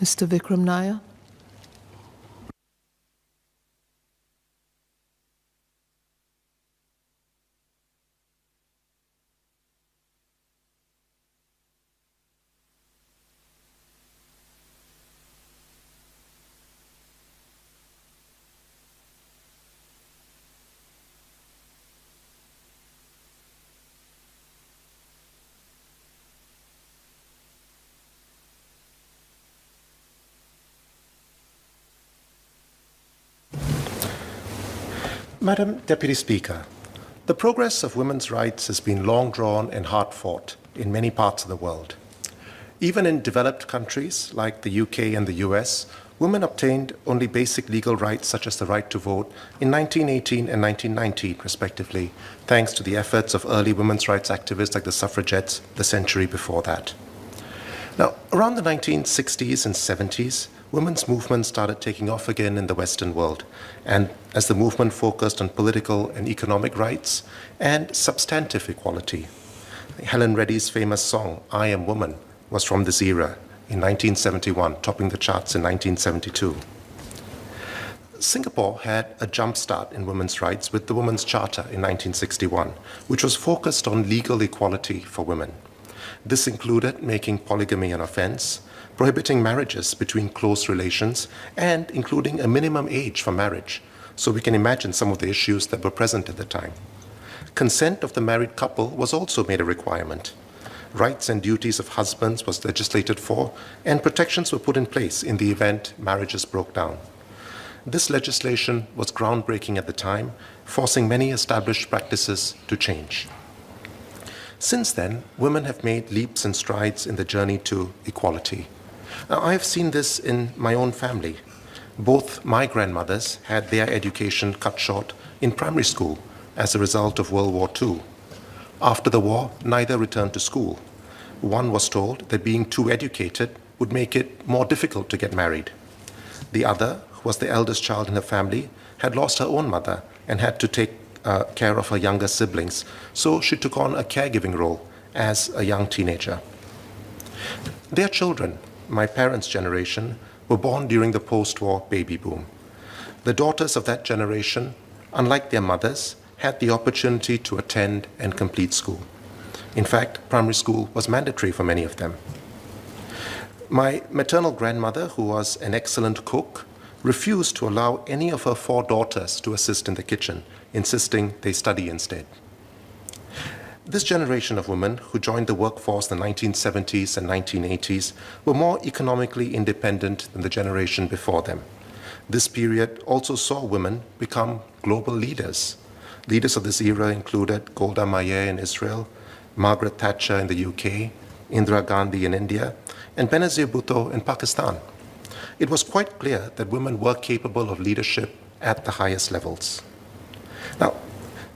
Mr. Vikram Nair. Madam Deputy Speaker, the progress of women's rights has been long drawn and hard fought in many parts of the world. Even in developed countries like the UK and the US, women obtained only basic legal rights such as the right to vote in 1918 and 1919, respectively, thanks to the efforts of early women's rights activists like the suffragettes the century before that. Now, around the 1960s and 70s, women's movement started taking off again in the Western world, and as the movement focused on political and economic rights and substantive equality. Helen Reddy's famous song, I Am Woman, was from this era in 1971, topping the charts in 1972. Singapore had a jump start in women's rights with the Women's Charter in 1961, which was focused on legal equality for women. This included making polygamy an offense, prohibiting marriages between close relations, and including a minimum age for marriage. So we can imagine some of the issues that were present at the time. Consent of the married couple was also made a requirement. Rights and duties of husbands was legislated for, and protections were put in place in the event marriages broke down. This legislation was groundbreaking at the time, forcing many established practices to change. Since then, women have made leaps and strides in the journey to equality. Now, I have seen this in my own family. Both my grandmothers had their education cut short in primary school as a result of World War II. After the war, neither returned to school. One was told that being too educated would make it more difficult to get married. The other, who was the eldest child in her family, had lost her own mother and had to take care of her younger siblings, so she took on a caregiving role as a young teenager. Their children, my parents' generation, were born during the post-war baby boom. The daughters of that generation, unlike their mothers, had the opportunity to attend and complete school. In fact, primary school was mandatory for many of them. My maternal grandmother, who was an excellent cook, refused to allow any of her 4 daughters to assist in the kitchen, insisting they study instead. This generation of women who joined the workforce in the 1970s and 1980s were more economically independent than the generation before them. This period also saw women become global leaders. Leaders of this era included Golda Meir in Israel, Margaret Thatcher in the UK, Indira Gandhi in India, and Benazir Bhutto in Pakistan. It was quite clear that women were capable of leadership at the highest levels. Now,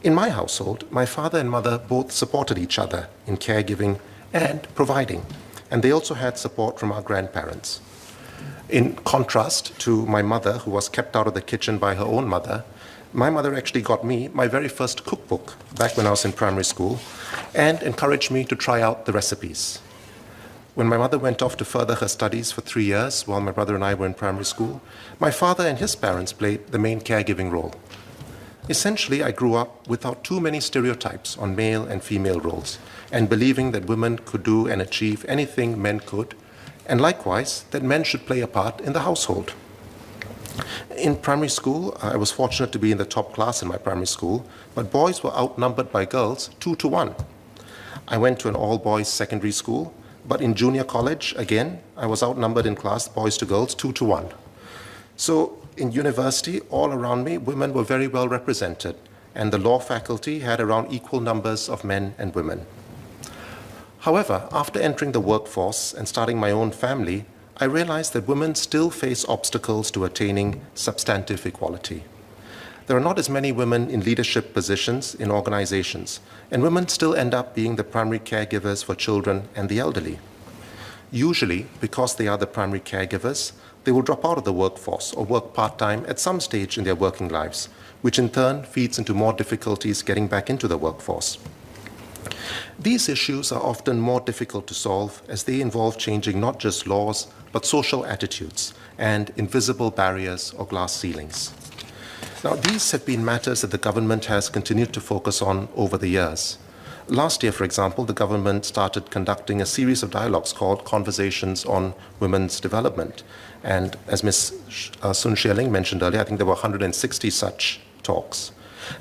in my household, my father and mother both supported each other in caregiving and providing, and they also had support from our grandparents. In contrast to my mother, who was kept out of the kitchen by her own mother, my mother actually got me my very first cookbook back when I was in primary school and encouraged me to try out the recipes. When my mother went off to further her studies for 3 years while my brother and I were in primary school, my father and his parents played the main caregiving role. Essentially, I grew up without too many stereotypes on male and female roles, and believing that women could do and achieve anything men could, and likewise, that men should play a part in the household. In primary school, I was fortunate to be in the top class in my primary school, but boys were outnumbered by girls 2 to 1. I went to an all-boys secondary school, but in junior college, again, I was outnumbered in class, boys to girls, 2 to 1. So in university, all around me, women were very well represented, and the law faculty had around equal numbers of men and women. However, after entering the workforce and starting my own family, I realized that women still face obstacles to attaining substantive equality. There are not as many women in leadership positions in organizations, and women still end up being the primary caregivers for children and the elderly. Usually, because they are the primary caregivers, they will drop out of the workforce or work part-time at some stage in their working lives, which in turn feeds into more difficulties getting back into the workforce. These issues are often more difficult to solve as they involve changing not just laws, but social attitudes and invisible barriers or glass ceilings. Now, these have been matters that the government has continued to focus on over the years. Last year, for example, the government started conducting a series of dialogues called Conversations on Women's Development. And as Ms. Sun Xieling mentioned earlier, I think there were 160 such talks.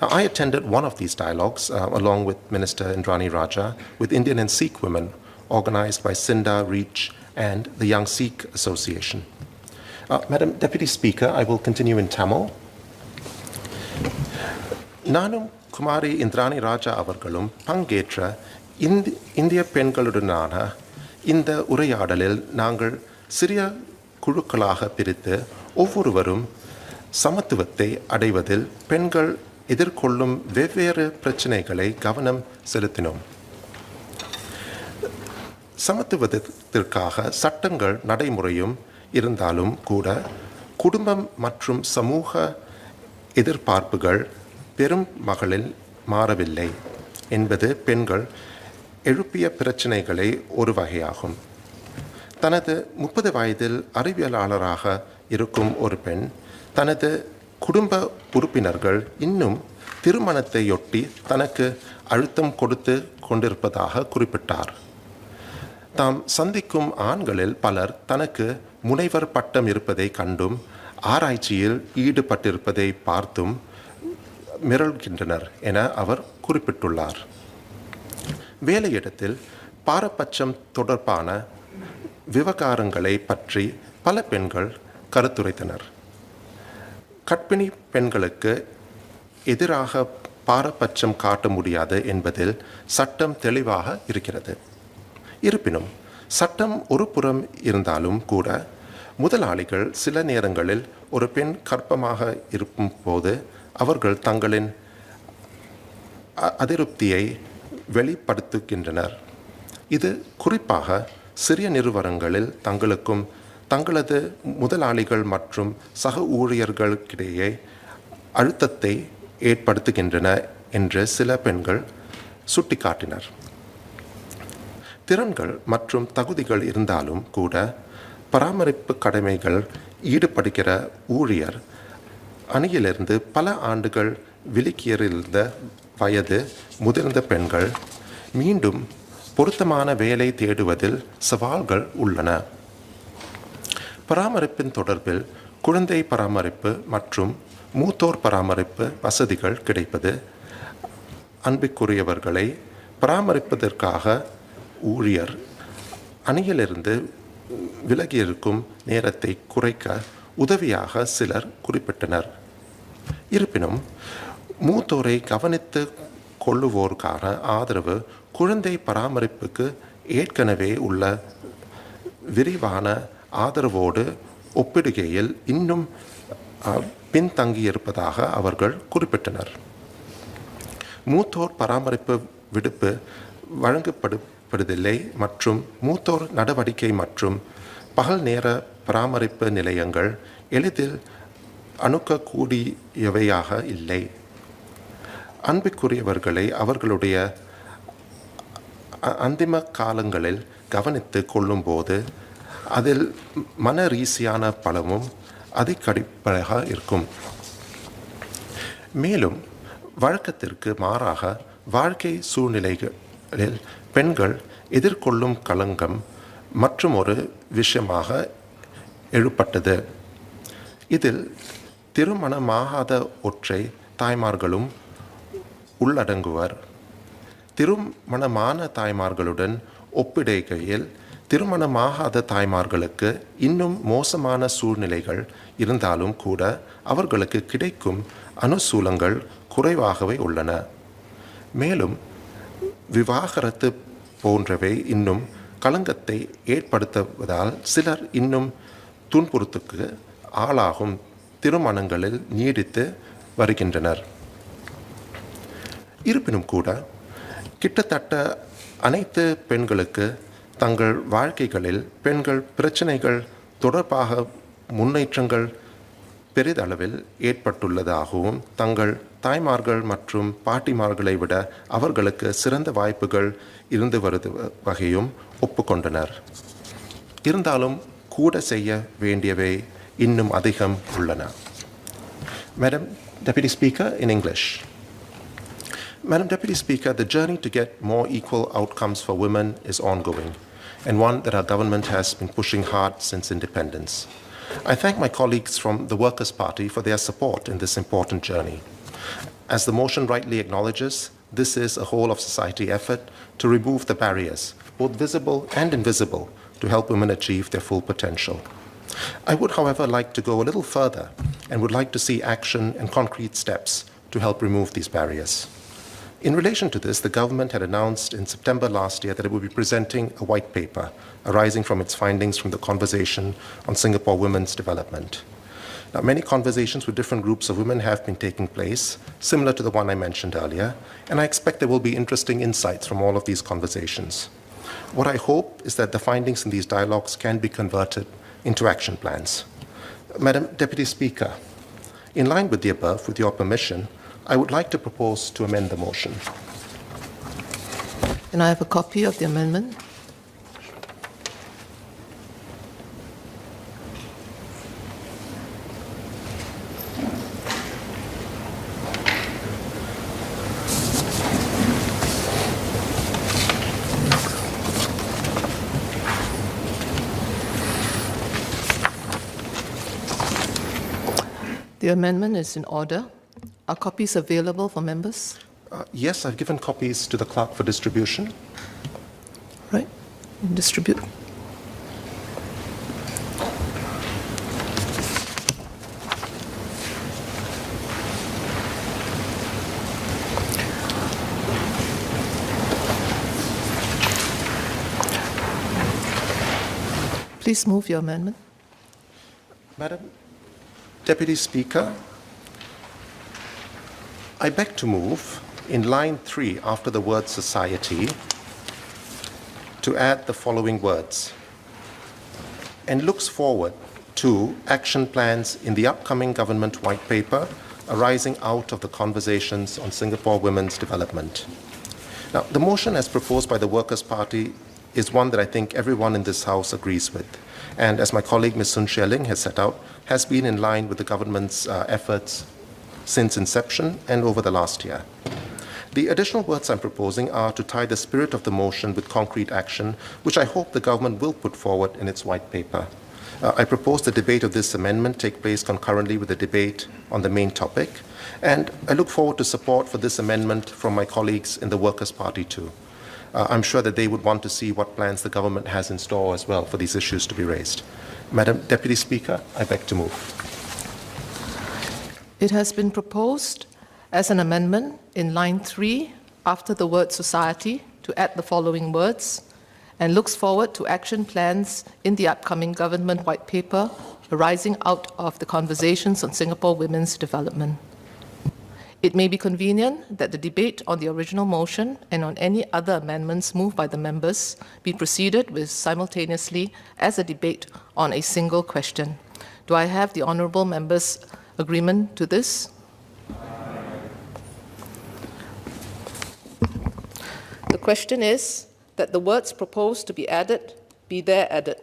Now, I attended one of these dialogues along with Minister Indrani Raja with Indian and Sikh women, organized by Sinda, Reach, and the Young Sikh Association. Madam Deputy Speaker, I will continue in Tamil. நானும் குமாரி இந்திராணி ராஜா அவர்களும் பங்கேற்ற இந்திய பெண்களுடனான இந்த உரையாடலில் நாங்கள் சிறிய குழுக்களாக பிரித்து ஒவ்வொருவரும் சமத்துவத்தை அடைவதில் பெண்கள் எதிர்கொள்ளும் வெவ்வேறு பிரச்சனைகளை கவனம் செலுத்தினோம். சமத்துவத்திற்காக சட்டங்கள் நடைமுறையும் இருந்தாலும் கூட குடும்பம் மற்றும் சமூக எதிர்பார்ப்புகள் பெரும் மகளில் மாறவில்லை என்பது பெண்கள் எழுப்பிய பிரச்சனைகளை ஒரு வகையாகும். தனது 30 வயதில் அறிவியலாளராக இருக்கும் ஒரு பெண் தனது குடும்ப உறுப்பினர்கள் இன்னும் திருமணத்தையொட்டி தனக்கு அழுத்தம் கொடுத்து கொண்டிருப்பதாக குறிப்பிட்டார். தாம் சந்திக்கும் ஆண்களில் பலர் தனக்கு முனைவர் பட்டம் இருப்பதை கண்டும் ஆராய்ச்சியில் ஈடுபட்டிருப்பதை பார்த்தும் மிரள்கின்றனர் என அவர் குறிப்பிட்டுள்ளார். வேலையிடத்தில் பாரபட்சம் தொடர்பான விவகாரங்களை பற்றி பல பெண்கள் கருத்துரைத்தனர். கர்ப்பிணி பெண்களுக்கு எதிராக பாரபட்சம் காட்ட முடியாது என்பதில் சட்டம் தெளிவாக இருக்கிறது. இருப்பினும் சட்டம் ஒரு புறம் இருந்தாலும் கூட முதலாளிகள் சில நேரங்களில் ஒரு பெண் கர்ப்பமாக இருக்கும் போது அவர்கள் தங்களின் அதிருப்தியை வெளிப்படுத்துகின்றனர். இது குறிப்பாக சிறிய நிறுவனங்களில் தங்களுக்கும் தங்களது முதலாளிகள் மற்றும் சக ஊழியர்களுக்கிடையே அழுத்தத்தை ஏற்படுத்துகின்றன என்று சில பெண்கள் சுட்டிக்காட்டினர். திறன்கள் மற்றும் தகுதிகள் இருந்தாலும் கூட பராமரிப்பு கடமைகள் ஈடுபடுகிற ஊழியர் அணியிலிருந்து பல ஆண்டுகள் விலகியிருந்த வயது முதிர்ந்த பெண்கள் மீண்டும் பொருத்தமான வேலை தேடுவதில் சவால்கள் உள்ளன. பராமரிப்பின் தொடர்பில் குழந்தை பராமரிப்பு மற்றும் மூத்தோர் பராமரிப்பு வசதிகள் கிடைப்பது அன்பிற்குரியவர்களை பராமரிப்பதற்காக ஊழியர் அணியிலிருந்து விலகியிருக்கும் நேரத்தை குறைக்க உதவியாக சிலர் குறிப்பிட்டனர். இருப்பினும் மூத்தோரை கவனித்து கொள்ளுவோருக்கான ஆதரவு குழந்தை பராமரிப்புக்கு ஏற்கனவே உள்ள விரிவான ஆதரவோடு ஒப்பிடுகையில் இன்னும் பின்தங்கியிருப்பதாக அவர்கள் குறிப்பிட்டனர். மூத்தோர் பராமரிப்பு விடுப்பு வழங்கப்படுவதில்லை மற்றும் மூத்தோர் நடவடிக்கை மற்றும் பகல் நேர பராமரிப்பு நிலையங்கள் எளிதில் அணுகக்கூடியவையாக இல்லை. அன்பிற்குரியவர்களை அவர்களுடைய அந்திம காலங்களில் கவனித்து கொள்ளும்போது அதில் மன ரீதியான பலமும் அதிகடிப்படையாக இருக்கும். மேலும் வழக்கத்திற்கு மாறாக வாழ்க்கை சூழ்நிலைகளில் பெண்கள் எதிர்கொள்ளும் களங்கம் மற்றும் ஒரு விஷயமாக எழுப்பட்டது. இதில் திருமணமாகாத ஒற்றை தாய்மார்களும் உள்ளடங்குவர். திருமணமான தாய்மார்களுடன் ஒப்பிடுகையில் திருமணமாகாத தாய்மார்களுக்கு இன்னும் மோசமான சூழ்நிலைகள் இருந்தாலும் கூட அவர்களுக்கு கிடைக்கும் அனுசூலங்கள் குறைவாகவே உள்ளன. மேலும் விவாகரத்து போன்றவை இன்னும் களங்கத்தை ஏற்படுத்துவதால் சிலர் இன்னும் துன்புறுத்துக்கு ஆளாகும் திருமணங்களில் நீடித்து வருகின்றனர். இருப்பினும் கூட கிட்டத்தட்ட அனைத்து பெண்களுக்கு தங்கள் வாழ்க்கைகளில் பெண்கள் பிரச்சனைகள் தொடர்பாக முன்னேற்றங்கள் பெரிதளவில் ஏற்பட்டுள்ளதாகவும் தங்கள் தாய்மார்கள் மற்றும் பாட்டிமார்களை விட அவர்களுக்கு சிறந்த வாய்ப்புகள் இருந்து வருது வகையும் ஒப்புக்கொண்டனர். இருந்தாலும் கூட செய்ய வேண்டியவை இன்னும் அதிகம் உள்ளன. Madam Deputy Speaker, in English. Madam Deputy Speaker, the journey to get more equal outcomes for women is ongoing, and one that our government has been pushing hard since independence. I thank my colleagues from the Workers' Party for their support in this important journey. As the motion rightly acknowledges, this is a whole of society effort to remove the barriers, both visible and invisible, to help women achieve their full potential. I would, however, like to go a little further and would like to see action and concrete steps to help remove these barriers. In relation to this, the government had announced in September last year that it would be presenting a white paper arising from its findings from the conversation on Singapore women's development. Now, many conversations with different groups of women have been taking place, similar to the one I mentioned earlier, and I expect there will be interesting insights from all of these conversations. What I hope is that the findings in these dialogues can be converted into action plans. Madam Deputy Speaker, in line with the above, with your permission, I would like to propose to amend the motion. And I have a copy of the amendment. The amendment is in order. Are copies available for members? Yes, I've given copies to the clerk for distribution. Right. Distribute. Please move your amendment. Madam Deputy Speaker, I beg to move in line 3 after the word society to add the following words: and looks forward to action plans in the upcoming government white paper arising out of the conversations on Singapore women's development. Now, the motion as proposed by the Workers' Party is one that I think everyone in this House agrees with, and as my colleague Ms. Sun Xie-ling has set out, has been in line with the government's efforts since inception and over the last year. The additional words I'm proposing are to tie the spirit of the motion with concrete action, which I hope the government will put forward in its white paper. I propose the debate of this amendment take place concurrently with the debate on the main topic, and I look forward to support for this amendment from my colleagues in the Workers' Party too. I'm sure that they would want to see what plans the government has in store as well for these issues to be raised. Madam Deputy Speaker, I beg to move. It has been proposed as an amendment in line 3 after the word society to add the following words: and looks forward to action plans in the upcoming government white paper arising out of the conversations on Singapore women's development. It may be convenient that the debate on the original motion and on any other amendments moved by the members be proceeded with simultaneously as a debate on a single question. Do I have the honourable members' agreement to this? The question is that the words proposed to be added be there added.